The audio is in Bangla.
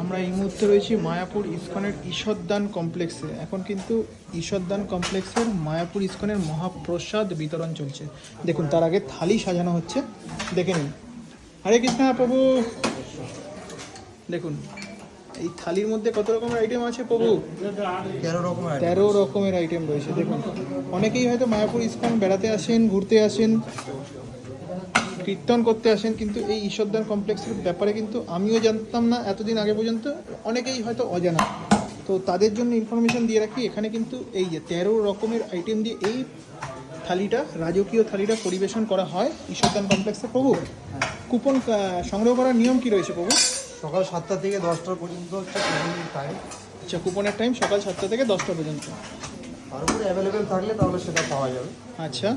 আমরা এই মুহূর্তে রয়েছি মায়াপুর ইস্কনের ঈশ্বরদান কমপ্লেক্সে। এখন কিন্তু ঈশ্বরদান কমপ্লেক্সের মায়াপুর ইস্কনের মহাপ্রসাদ বিতরণ চলছে। দেখুন, তার আগে থালি সাজানো হচ্ছে, দেখে নিন। হরে কৃষ্ণ প্রভু। দেখুন এই থালির মধ্যে কত রকমের আইটেম আছে প্রভু? 13 রকমের আইটেম রয়েছে। দেখুন, অনেকেই হয়তো মায়াপুর ইস্কন বেড়াতে আসেন, ঘুরতে আসেন, কীর্তন করতে আসেন, কিন্তু এই ঈশ্বরদান কমপ্লেক্সের ব্যাপারে কিন্তু আমিও জানতাম না এতদিন আগে পর্যন্ত, অনেকেই হয়তো অজানা। তো তাদের জন্য ইনফরমেশন দিয়ে রাখি, এখানে কিন্তু এই যে 13 রকমের আইটেম দিয়ে এই থালিটা, রাজকীয় থালিটা পরিবেশন করা হয় ঈশ্বরদান কমপ্লেক্সে। প্রভু, কুপন সংগ্রহ করার নিয়ম কি রয়েছে প্রভু? সকাল 7টা থেকে 10টা পর্যন্ত হচ্ছে টাইম। আচ্ছা, কুপনের টাইম সকাল 7টা থেকে 10টা পর্যন্ত। তার উপরে অ্যাভেলেবেল থাকলে তাহলে সেটা পাওয়া যাবে। আচ্ছা,